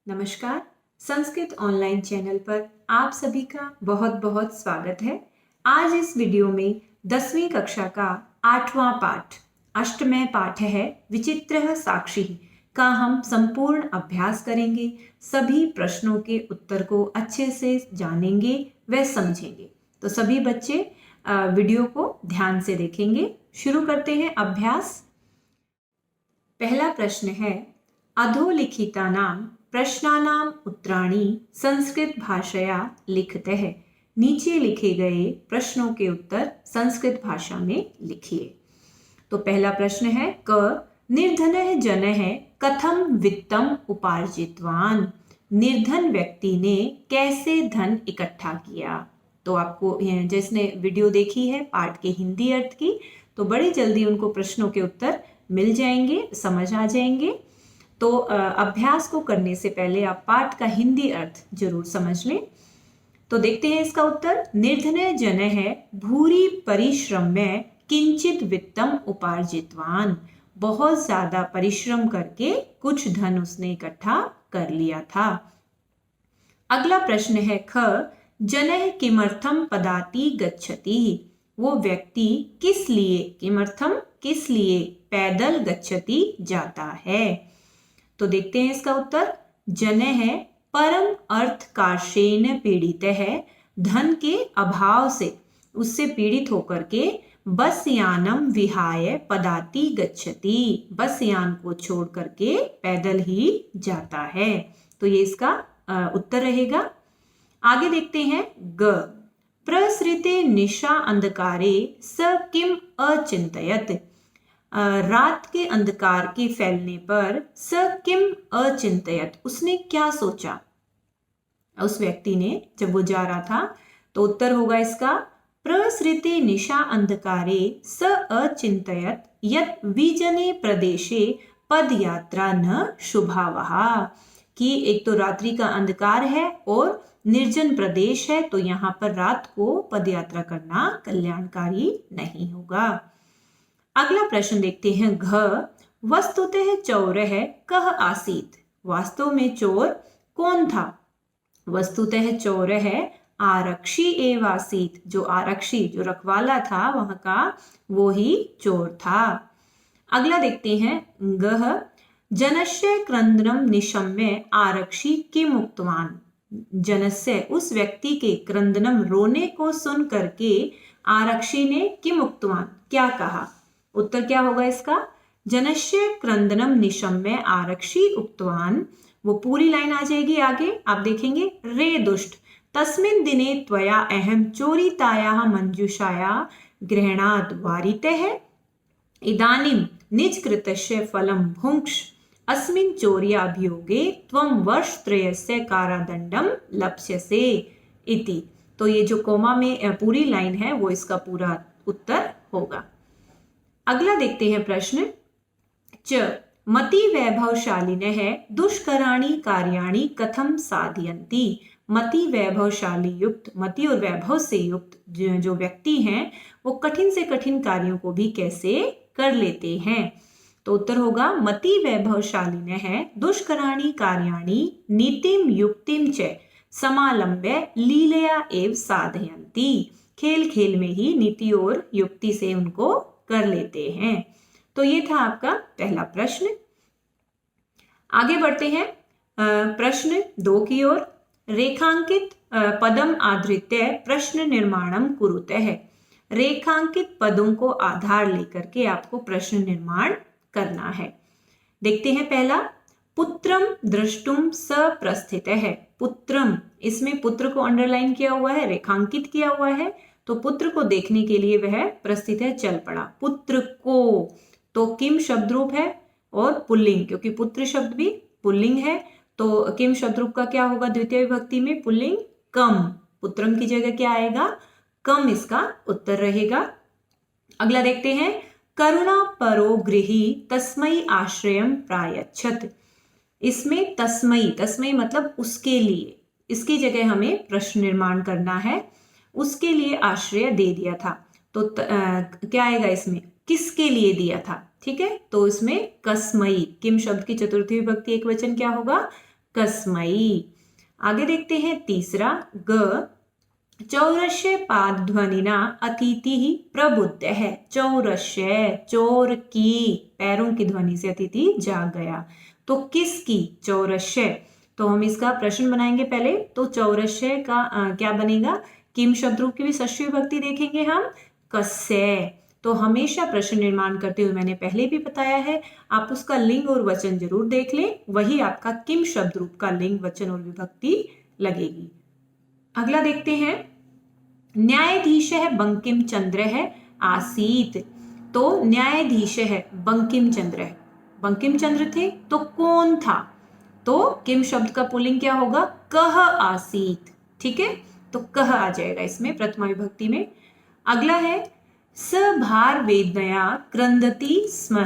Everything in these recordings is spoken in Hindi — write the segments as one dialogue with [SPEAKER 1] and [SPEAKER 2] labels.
[SPEAKER 1] नमस्कार। संस्कृत ऑनलाइन चैनल पर आप सभी का बहुत बहुत स्वागत है। आज इस वीडियो में 10वीं कक्षा का 8वां पाठ, अष्टमेय पाठ है विचित्रः साक्षी का हम संपूर्ण अभ्यास करेंगे। सभी प्रश्नों के उत्तर को अच्छे से जानेंगे व समझेंगे। तो सभी बच्चे वीडियो को ध्यान से देखेंगे। शुरू करते हैं अभ्यास। पहला प्रश्न है, अधोलिखितानां प्रश्नानाम् उत्तराणि संस्कृत भाषया लिखतः। नीचे लिखे गए प्रश्नों के उत्तर संस्कृत भाषा में लिखिए। तो पहला प्रश्न है, क निर्धनः जनः कथम वित्तम उपार्जितवान। निर्धन व्यक्ति ने कैसे धन इकट्ठा किया। तो आपको जिसने वीडियो देखी है पाठ के हिंदी अर्थ की, तो बड़ी जल्दी उनको प्रश्नों के उत्तर मिल जाएंगे, समझ आ जाएंगे। तो अभ्यास को करने से पहले आप पाठ का हिंदी अर्थ जरूर समझ लें। तो देखते हैं इसका उत्तर। निर्धन जन है भूरी परिश्रम में किंचित वित्तम उपार्जितवान। बहुत ज्यादा परिश्रम करके कुछ धन उसने इकट्ठा कर लिया था। अगला प्रश्न है, ख जनः किमर्थम पदाति गच्छति। वो व्यक्ति किस लिए, किमर्थम किस लिए पैदल गच्छति जाता है। तो देखते हैं इसका उत्तर। जनः परम अर्थ काशेन पीड़ित है। धन के अभाव से, उससे पीड़ित होकर के बस यानम विहाय पदाति गच्छति। बस यान को छोड़ करके पैदल ही जाता है। तो ये इसका उत्तर रहेगा। आगे देखते हैं, ग प्रसृते निशा अंधकारे स किम अचिंतयत। रात के अंधकार के फैलने पर स किम अचिंतयत, उसने क्या सोचा। उस व्यक्ति ने जब वो जा रहा था, तो उत्तर होगा इसका, प्रसृते निशा अंधकारे स अचिंतयत यत विजने प्रदेशे पद यात्रा न शुभावहा। कि एक तो रात्रि का अंधकार है और निर्जन प्रदेश है, तो यहाँ पर रात को पद यात्रा करना कल्याणकारी नहीं होगा। अगला प्रश्न देखते हैं, घ वस्तुतः चौरः कः आसीत्। वास्तव में चोर कौन था। वस्तुतः चौरः आरक्षी एव आसीत्। जो आरक्षी, जो रखवाला था वहां का, वो ही चोर था। अगला देखते हैं, गह जनस्य क्रंदनम निशम्य आरक्षी किम उक्तवान। जनस्य, उस व्यक्ति के क्रंदनम, रोने को सुन करके आरक्षी ने किम उक्तवान, क्या कहा। उत्तर क्या होगा इसका, जनस्य क्रंदनम निशम्य आरक्षी उक्तवान। वो पूरी लाइन आ जाएगी आगे, आप देखेंगे। रे दुष्ट तस्मिन् दिने त्वया अहम चोरितायाः मंजूषाया ग्रहणाद् वारितः। इदानीं निजकृतस्य फलं भुङ्क्ष अस्मिन् चौर्याभियोगे त्वं वर्षत्रयस्य कारादंडम लप्स्यसे इति। तो ये जो कोमा में पूरी लाइन है वो इसका पूरा उत्तर होगा। अगला देखते हैं प्रश्न, च मति वैभवशालिनः दुष्कराणि कार्याणि कथम साधयन्ति। मति वैभवशाली युक्त, मति और वैभव से युक्त जो व्यक्ति हैं, वो कठिन से कठिन कार्यों को भी कैसे कर लेते हैं। तो उत्तर होगा, मति वैभवशालिनः दुष्कराणि कार्याणि नीतिम युक्तिम च समालंब्य लीलया एव साधयन्ति। खेल खेल में ही नीति और युक्ति से उनको कर लेते हैं। तो ये था आपका पहला प्रश्न। आगे बढ़ते हैं प्रश्न 2 की ओर। रेखांकित पदम आधृत्य प्रश्न निर्माणम कुरुतः। रेखांकित पदों को आधार लेकर के आपको प्रश्न निर्माण करना है। देखते हैं पहला, पुत्रम द्रष्टुम स प्रस्थितः। पुत्रम, इसमें पुत्र को अंडरलाइन किया हुआ है, रेखांकित किया हुआ है। तो पुत्र को देखने के लिए वह प्रस्थित है, चल पड़ा। पुत्र को, तो किम शब्द रूप है और पुल्लिंग, क्योंकि पुत्र शब्द भी पुल्लिंग है। तो किम शब्द रूप का क्या होगा द्वितीय विभक्ति में, पुल्लिंग कम। पुत्रम की जगह क्या आएगा, कम, इसका उत्तर रहेगा। अगला देखते हैं, करुणा परो गृही तस्मै आश्रयम प्रायच्छत। इसमें तस्मै, तस्मै मतलब उसके लिए, इसकी जगह हमें प्रश्न निर्माण करना है। उसके लिए आश्रय दे दिया था, तो क्या आएगा इसमें, किसके लिए दिया था। ठीक है, तो इसमें कस्मई, किम शब्द की चतुर्थी विभक्ति एक वचन क्या होगा, कस्मै। आगे देखते हैं तीसरा ग, चौरस्य पाद ध्वनिना अतिथि प्रबुद्ध है। चौरस्य, चोर की, पैरों की ध्वनि से अतिथि जाग गया। तो किसकी? चौरस्य। तो हम इसका प्रश्न बनाएंगे पहले। तो चौरस्य का क्या बनेगा? किम शब्द रूप की भी षष्ठी विभक्ति देखेंगे हम, कस्य। तो हमेशा प्रश्न निर्माण करते हुए मैंने पहले भी बताया है, आप उसका लिंग और वचन जरूर देख लें, वही आपका किम शब्द रूप का लिंग, वचन और विभक्ति लगेगी। अगला देखते हैं, न्यायाधीश है बंकिम चंद्र है आसीत। तो न्यायाधीश है बंकिम चंद्र है, बंकिम चंद्र थे तो कौन था? तो किम शब्द का पुल्लिंग क्या होगा? कह आसीत। ठीक है, तो कह आ जाएगा इसमें प्रथमा विभक्ति में। अगला है, स भार वेदनया क्रंदति स्म।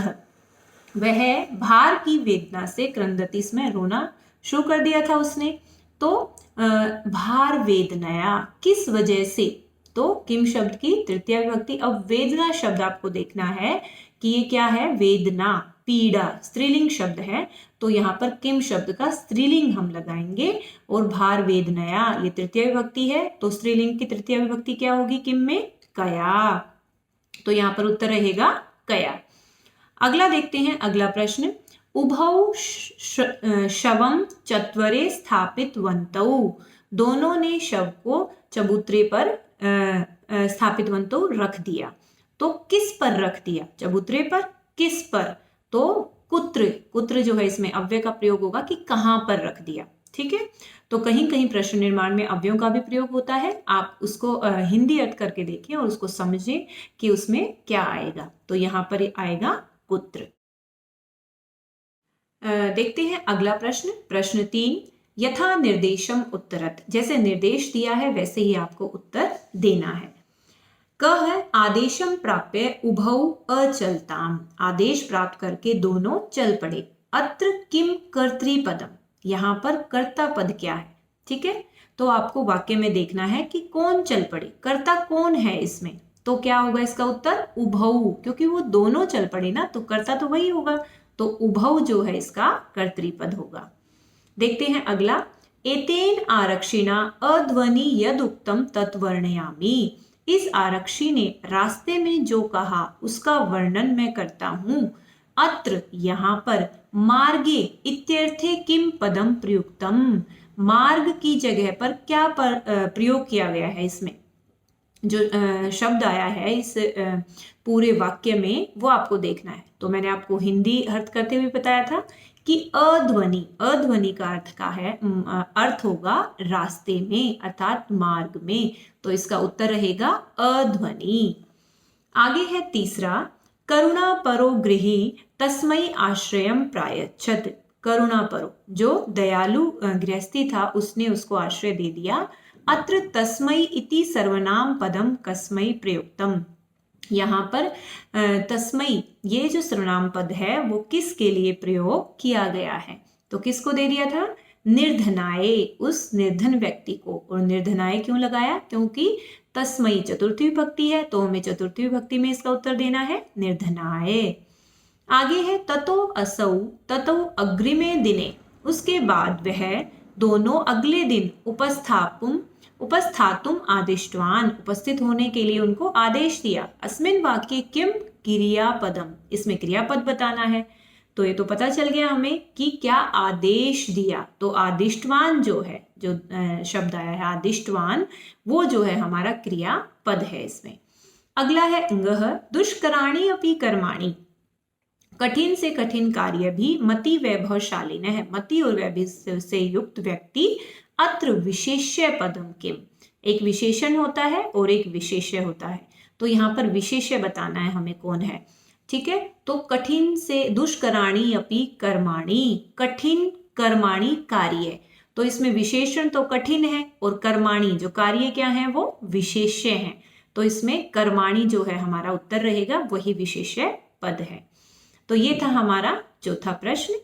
[SPEAKER 1] वह भार की वेदना से क्रंदति स्म, रोना शुरू कर दिया था उसने। तो भार वेदनया, किस वजह से? तो किम शब्द की तृतीय विभक्ति। अब वेदना शब्द आपको देखना है कि ये क्या है? वेदना, पीड़ा, स्त्रीलिंग शब्द है। तो यहाँ पर किम शब्द का स्त्रीलिंग हम लगाएंगे, और भार वेदनया ये तृतीय विभक्ति है, तो स्त्रीलिंग की तृतीय विभक्ति क्या होगी किम में? कया। तो यहाँ पर उत्तर रहेगा कया। अगला देखते हैं, अगला प्रश्न, उभौ शवम चत्वरे स्थापितवन्तौ। दोनों ने शव को चबूतरे पर स्थापितवन्तौ रख दिया। तो किस पर रख दिया? चबूतरे पर। किस पर? तो कुत्र, कुत्र जो है इसमें अव्यय का प्रयोग होगा कि कहां पर रख दिया। ठीक है, तो कहीं कहीं प्रश्न निर्माण में अव्ययों का भी प्रयोग होता है, आप उसको हिंदी अर्थ करके देखें और उसको समझें कि उसमें क्या आएगा। तो यहां पर आएगा कुत्र। देखते हैं अगला प्रश्न, प्रश्न 3, यथा निर्देशम उत्तरत। जैसे निर्देश दिया है वैसे ही आपको उत्तर देना है। क है, आदेशम प्राप्य उभौ अचलताम। आदेश प्राप्त करके दोनों चल पड़े। अत्र किम कर्तृपदम, यहाँ पर कर्ता पद क्या है? ठीक है, तो आपको वाक्य में देखना है कि कौन चल पड़े, कर्ता कौन है इसमें। तो क्या होगा इसका उत्तर? उभौ, क्योंकि वो दोनों चल पड़े ना, तो कर्ता तो वही होगा। तो उभौ जो है इसका कर्तृपद होगा। देखते हैं अगला, एतेन आरक्षिणा अध्वनि यद उक्तम तत्वर्णयामि। इस आरक्षी ने रास्ते में जो कहा उसका वर्णन मैं करता हूं। अत्र, यहाँ पर, मार्गे इत्यर्थे किम पदम प्रयुक्तम। मार्ग की जगह पर क्या प्रयोग किया गया है? इसमें जो शब्द आया है इस पूरे वाक्य में, वो आपको देखना है। तो मैंने आपको हिंदी अर्थ करते हुए बताया था कि अध्वनि, अध्वनि का अर्थ का है, अर्थ होगा रास्ते में अर्थात मार्ग में। तो इसका उत्तर रहेगा अध्वनि। आगे है तीसरा, करुणा परो गृही तस्मै आश्रयम प्रायच्छत। करुणा परो, जो दयालु गृहस्थी था उसने उसको आश्रय दे दिया। अत्र तस्मै इति सर्वनाम पदम कस्मै प्रयुक्तम। यहाँ पर तस्मै, ये जो सर्वनाम पद है वो किसके लिए प्रयोग किया गया है? तो किसको दे दिया था? निर्धनाय, उस निर्धन व्यक्ति को। और निर्धनाय क्यों लगाया? क्योंकि तस्मै चतुर्थी विभक्ति है, तो हमें चतुर्थी विभक्ति में इसका उत्तर देना है निर्धनाय। आगे है, ततो असौ ततो अग्रिमे दिने। उसके बाद वह दोनों अगले दिन उपस्थातुम आदिष्टवान, उपस्थित होने के लिए उनको आदेश दिया। अस्मिन् वाक्ये किम क्रियापदम, इसमें क्रियापद बताना है। तो ये तो पता चल गया हमें कि क्या आदेश दिया। तो आदिष्टवान जो है, जो शब्द आया है आदिष्टवान, वो जो है हमारा क्रियापद है इसमें। अगला है अंगः, दुष्कराणि अपि कर्माणि। कठिन से कठिन कार्य भी मति वैभवशालिन है। मति और वैभव से युक्त व्यक्ति। अत्र विशेष्य पदम किम, एक विशेषण होता है और एक विशेष्य होता है। तो यहाँ पर विशेष्य बताना है हमें कौन है। ठीक है, तो कठिन से, दुष्कराणि अपि कर्माणि, कठिन कर्माणि कार्य। तो इसमें विशेषण तो कठिन है और कर्माणि जो कार्य क्या है वो विशेष्य है। तो इसमें कर्माणि जो है हमारा उत्तर रहेगा, वही विशेष्य पद है। तो ये था हमारा चौथा प्रश्न।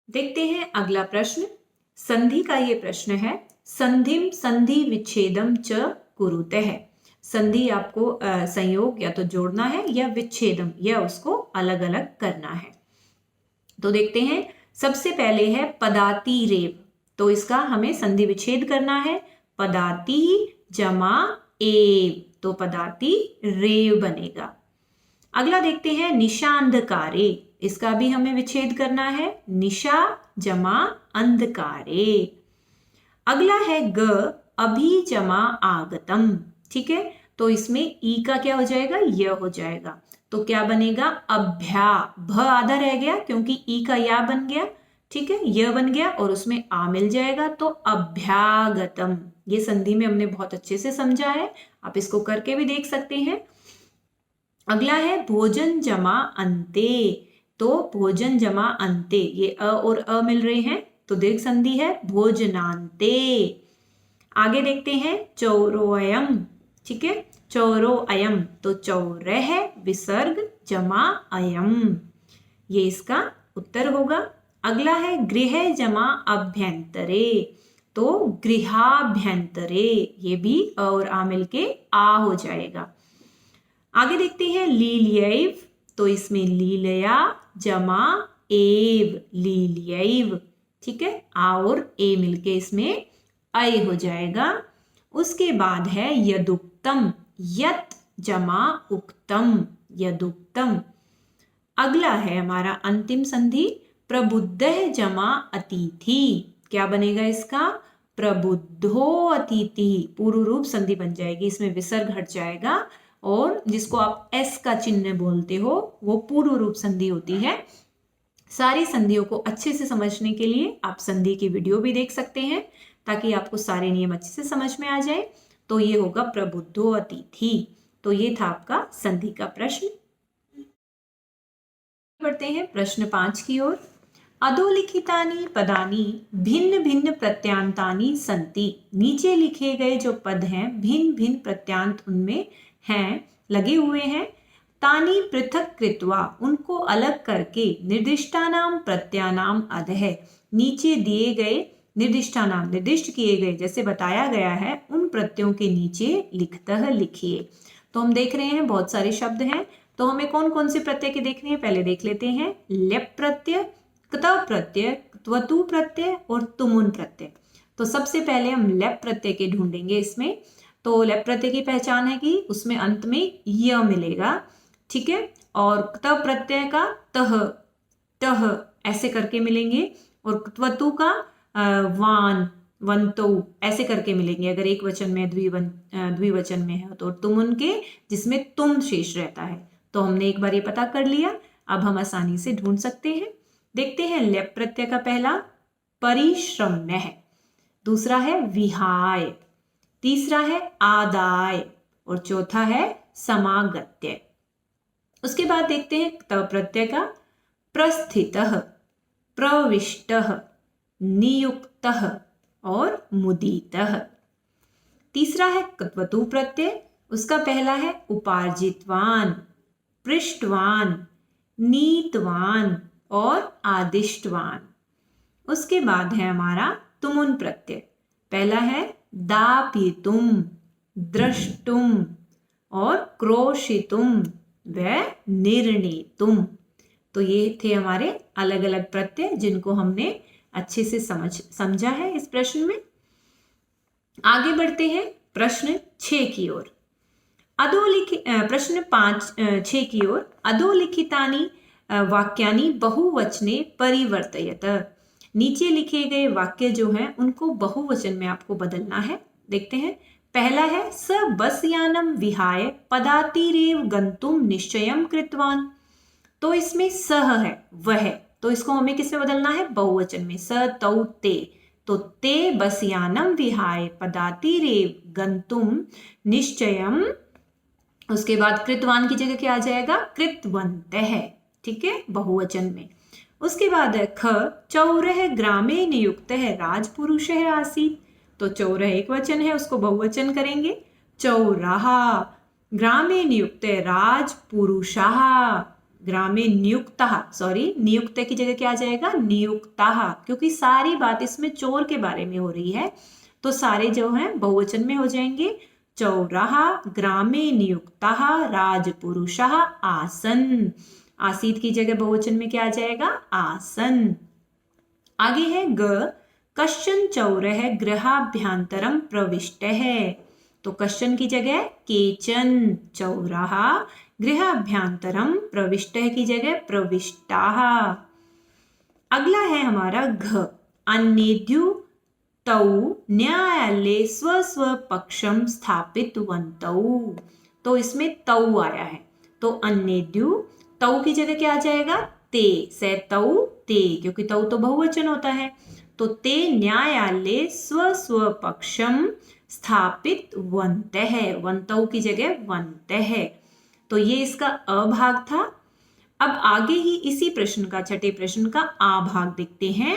[SPEAKER 1] देखते हैं अगला प्रश्न, संधि का ये प्रश्न है। संधिम संधि विच्छेदम च कुरुतः। संधि आपको संयोग या तो जोड़ना है या विच्छेदम या उसको अलग अलग करना है। तो देखते हैं, सबसे पहले है पदाती रेव, तो इसका हमें संधि विच्छेद करना है। पदाती जमा एव, तो पदाती रेव बनेगा। अगला देखते हैं निशांधकारे, इसका भी हमें विच्छेद करना है। निशा जमा अंधकारे। अगला है ग अभी जमा आगतम, ठीक है, तो इसमें ई का क्या हो जाएगा, य हो जाएगा, तो क्या बनेगा अभ्या, भ आधा रह गया क्योंकि ई का या बन गया, ठीक है, य बन गया और उसमें आ मिल जाएगा, तो अभ्यागतम। ये संधि में हमने बहुत अच्छे से समझा है, आप इसको करके भी देख सकते हैं। अगला है भोजन जमा अंते, तो भोजन जमा अंते, ये अ और अ मिल रहे हैं तो दीर्घ संधि है भोजनांते। आगे देखते हैं चौरोयम, ठीक है, चौरोअयम, तो चौरह विसर्ग जमा अयम, ये इसका उत्तर होगा। अगला है गृह जमा अभ्यंतरे, तो गृहाभ्यंतरे, ये भी अ और आ मिलके आ हो जाएगा। आगे देखते हैं लीलयैव, तो इसमें लीलया जमा एव, लीलयैव, ठीक है, आ और ए मिलके इसमें अय हो जाएगा। उसके बाद है यदुक्तम, यत जमा उक्तम, यदुक्तम। अगला है हमारा अंतिम संधि प्रबुद्ध जमा अतिथि, क्या बनेगा इसका, प्रबुद्धो अतिथि, पूर्व रूप संधि बन जाएगी, इसमें विसर्ग हट जाएगा और जिसको आप एस का चिन्ह बोलते हो वो पूर्व रूप संधि होती है। सारी संधियों को अच्छे से समझने के लिए आप संधि की वीडियो भी देख सकते हैं ताकि आपको सारे नियम अच्छे से समझ में आ जाए। तो ये होगा प्रबुद्धो अतिथि। तो ये था आपका संधि का प्रश्न। बढ़ते हैं प्रश्न 5 की ओर। अधोलिखितानि पदानि भिन्न भिन्न प्रत्यांतानि सन्ति, नीचे लिखे गए जो पद हैं भिन्न भिन्न प्रत्यांत उनमें हैं, लगे हुए हैं। तानि पृथक कृत्वा, उनको अलग करके निर्दिष्टानाम प्रत्यानाम अधः, नीचे दिए गए निर्दिष्टानाम निर्दिष्ट किए गए जैसे बताया गया है उन प्रत्ययों के नीचे लिखतः लिखिए। तो हम देख रहे हैं बहुत सारे शब्द हैं, तो हमें कौन कौन से प्रत्यय के देखने हैं पहले देख लेते हैं। लेप प्रत्यय, क्तव प्रत्यय, त्वतु प्रत्यय और तुमुन प्रत्यय। तो सबसे पहले हम लेप प्रत्यय के ढूंढेंगे इसमें। तो लेप प्रत्यय की पहचान है कि उसमें अंत में य मिलेगा, ठीक है, और क्तव प्रत्यय का तह टह ऐसे करके मिलेंगे और त्वतु का वान वंतो ऐसे करके मिलेंगे अगर एक वचन में द्विवचन में है तो। तुमुन के जिसमें तुम शेष रहता है। तो हमने एक बार ये पता कर लिया, अब हम आसानी से ढूंढ सकते हैं। देखते हैं लेप प्रत्यय का पहला परिश्रम्य है, दूसरा है विहाय, तीसरा है आदाय और चौथा है समागत्य। उसके बाद देखते हैं क्तव प्रत्यय का प्रस्थितः, प्रविष्टः, नियुक्तः और मुदितः। तीसरा है त्वतु प्रत्यय, उसका पहला है उपार्जितवान, पृष्ठवान, नीतवान और आदिष्टवान। उसके बाद है हमारा तुमुन प्रत्यय, पहला है दापितुम, द्रष्टुम और क्रोशितुम व निर्णेतुम। तो ये थे हमारे अलग अलग प्रत्यय जिनको हमने अच्छे से समझा है इस प्रश्न में। आगे बढ़ते हैं प्रश्न 6 की ओर। प्रश्न 6 की ओर। अधोलिखितानि वाक्यानि बहुवचने परिवर्तयत, नीचे लिखे गए वाक्य जो हैं उनको बहुवचन में आपको बदलना है। देखते हैं, पहला है स बस यानम विहाय पदातिरेव गंतुम निश्चयम कृतवान। तो इसमें सह है वह, तो इसको हमें किसमें बदलना है, बहुवचन में। स तौ ते, तो ते बस यानम विहाय पदातिरेव गंतुम निश्चयम, उसके बाद कृतवान की जगह क्या आ जाएगा, कृतवन्तः, ठीक है, बहुवचन में। उसके बाद है ख चौरह ग्रामे नियुक्तः राजपुरुषः आसीत्, तो चौरह एक वचन है उसको बहुवचन करेंगे, चौराहा। ग्रामे नियुक्तः राजपुरुषः, ग्रामे नियुक्तः, सॉरी नियुक्त की जगह क्या आ जाएगा, नियुक्तः, क्योंकि सारी बात इसमें चोर के बारे में हो रही है तो सारे जो हैं बहुवचन में हो जाएंगे। चौराहा ग्रामे नियुक्तः राजपुरुषः आसन, आसीत की जगह बहुवचन में क्या आ जाएगा, आसन। आगे है ग, कश्चन चौरः गृहाभ्यंतरम प्रविष्टः। तो कश्चन की जगह केचन, चौरः गृहाभ्यंतरम, प्रविष्टः की जगह प्रविष्टाः। अगला है हमारा घ, अन्येद्यु तौ न्यायालये स्व स्व पक्षम स्थापितवन्तौ। तो इसमें तौ आया है, तो अन्येद्यु, तौ की जगह क्या आ जाएगा ते, से तौ ते, क्योंकि तौ तो बहुवचन होता है। तो ते न्यायालये स्व स्व पक्षम स्थापितवन्तः, वन्तौ की जगह वन्तः। तो ये इसका अ भाग था। अब आगे ही इसी प्रश्न का, छठे प्रश्न का आ भाग देखते हैं।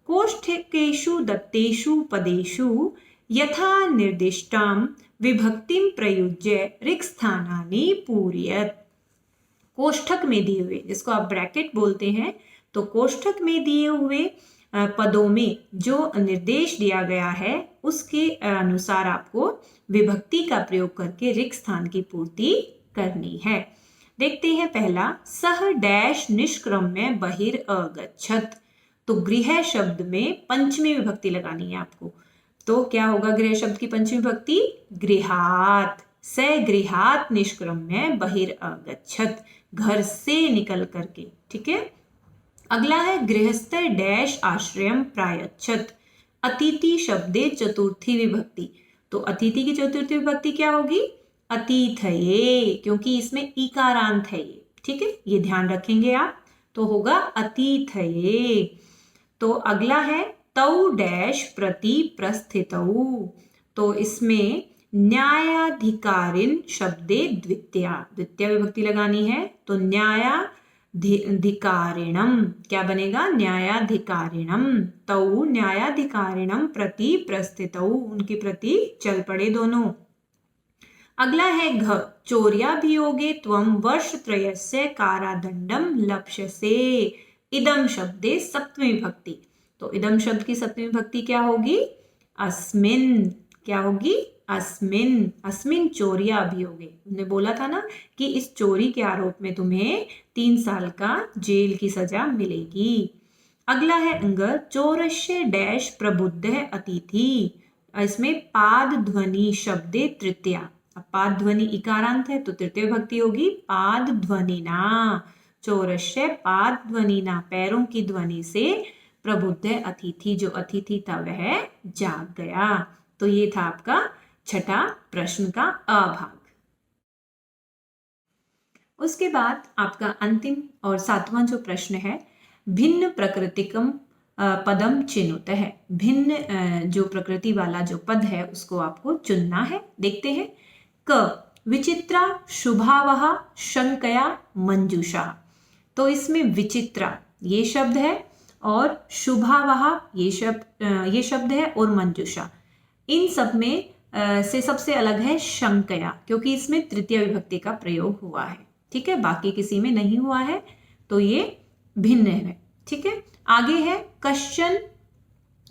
[SPEAKER 1] कोष्ठकेषु दत्तेषु पदेषु यथा निर्दिष्टां विभक्तिं प्रयुज्य रिक्स्थानानि पूरयेत्। कोष्ठक में दिए हुए, जिसको आप ब्रैकेट बोलते हैं, तो कोष्ठक में दिए हुए पदों में जो निर्देश दिया गया है उसके अनुसार आपको विभक्ति का प्रयोग करके रिक्त स्थान की पूर्ति करनी है। देखते हैं पहला, सह डैश निष्क्रम्य बहिर्गच्छत्। तो गृह शब्द में पंचमी विभक्ति लगानी है आपको। तो क्या होगा गृह शब्द की पंचमी विभक्ति? गृहात्। स गृहात् निष्क्रम्य बहिर्गच्छत्, घर से निकल करके। ठीक है। अगला है गृहस्थ डैश आश्रयम प्रायच्छत्। अतिथि शब्दे चतुर्थी विभक्ति। तो अतिथि की चतुर्थी विभक्ति क्या होगी? अतिथये, क्योंकि इसमें इकारांत है ये। ठीक है, ये ध्यान रखेंगे आप। तो होगा अतिथये। तो अगला है तौ डैश प्रति प्रस्थितौ। तो इसमें न्यायाधिकारिण शब्दे द्वितीया, द्वितीय विभक्ति लगानी है। तो न्यायाधिकारिणम क्या बनेगा? न्यायाधिकारिणम। तौ न्यायाधिकारिणम प्रति प्रस्थितौ, उनके प्रति चल पड़े दोनों। अगला है घ, चौर्याभियोगे त्वं वर्षत्रयस्य कारादंडम लप्स्यसे। इदम शब्दे सप्तमी विभक्ति। तो इदम शब्द की सप्तमी विभक्ति क्या होगी? अस्मिन। क्या होगी? अस्मिन। अस्मिन चौर्याभियोगे। हमने बोला था ना कि इस चोरी के आरोप में तुम्हें 3 साल का जेल की सजा मिलेगी। अगला है अंग, चोरस्य डैश प्रबुद्ध अतिथि। इसमें पाद ध्वनि शब्दे तृतीया। अब पाद ध्वनि इकारांत है तो तृतीय विभक्ति होगी पाद ध्वनिना। चोरस्य पाद ध्वनिना, पैरों की ध्वनि से प्रबुद्ध अतिथि, जो अतिथि था वह जाग गया। तो ये था आपका छठा प्रश्न का अ भाग। उसके बाद आपका अंतिम और 7वां जो प्रश्न है, भिन्न प्रकृतिकम पदम चिनुत है। भिन्न जो प्रकृति वाला जो पद है उसको आपको चुनना है। देखते हैं। क, विचित्रा शुभावह शंकया मंजूषा। तो इसमें विचित्रा ये शब्द है और शुभावह ये शब्द है और मंजूषा, इन सब में से सबसे अलग है शंकया, क्योंकि इसमें तृतीय विभक्ति का प्रयोग हुआ है। ठीक है, बाकी किसी में नहीं हुआ है, तो ये भिन्न है। ठीक है, आगे है कश्चन।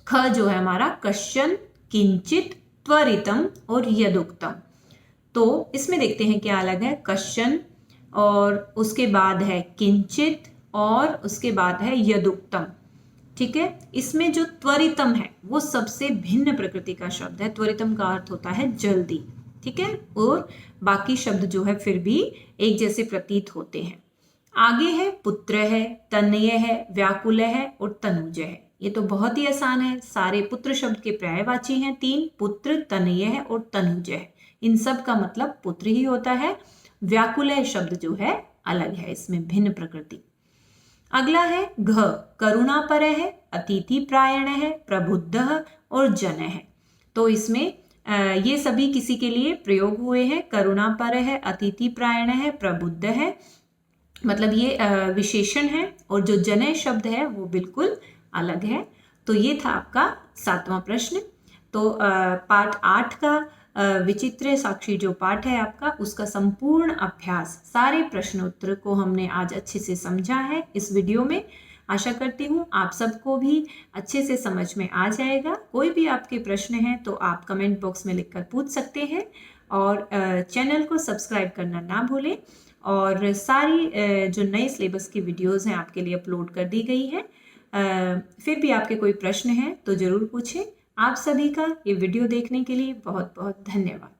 [SPEAKER 1] ख जो है हमारा कश्चन, किंचित, त्वरितम और यदुक्तम। तो इसमें देखते हैं क्या अलग है। कश्चन और उसके बाद है किंचित और उसके बाद है यदुक्तम। ठीक है, इसमें जो त्वरितम है वो सबसे भिन्न प्रकृति का शब्द है। त्वरितम का अर्थ होता है जल्दी। ठीक है, और बाकी शब्द जो है फिर भी एक जैसे प्रतीत होते हैं। आगे है पुत्र है, तनय है, व्याकुल है और तनुज है। ये तो बहुत ही आसान है। सारे पुत्र शब्द के पर्यायवाची हैं 3, पुत्र, तनय है और तनुज है। इन सब का मतलब पुत्र ही होता है। व्याकुल शब्द जो है अलग है, इसमें भिन्न प्रकृति। अगला है घ, करुणापर है, अतिथि प्रायण है, प्रबुद्ध और जन है। तो इसमें ये सभी किसी के लिए प्रयोग हुए हैं। करुणापर है, अतिथि प्रायण है, प्रबुद्ध है, मतलब ये विशेषण है, और जो जन शब्द है वो बिल्कुल अलग है। तो ये था आपका 7वां प्रश्न। तो पाठ 8 का विचित्र साक्षी जो पाठ है आपका, उसका संपूर्ण अभ्यास, सारे प्रश्नोत्तर को हमने आज अच्छे से समझा है इस वीडियो में। आशा करती हूँ आप सबको भी अच्छे से समझ में आ जाएगा। कोई भी आपके प्रश्न हैं तो आप कमेंट बॉक्स में लिखकर पूछ सकते हैं, और चैनल को सब्सक्राइब करना ना भूलें। और सारी जो नए सिलेबस की वीडियोस हैं आपके लिए अपलोड कर दी गई है। फिर भी आपके कोई प्रश्न हैं तो ज़रूर पूछें। आप सभी का ये वीडियो देखने के लिए बहुत बहुत धन्यवाद।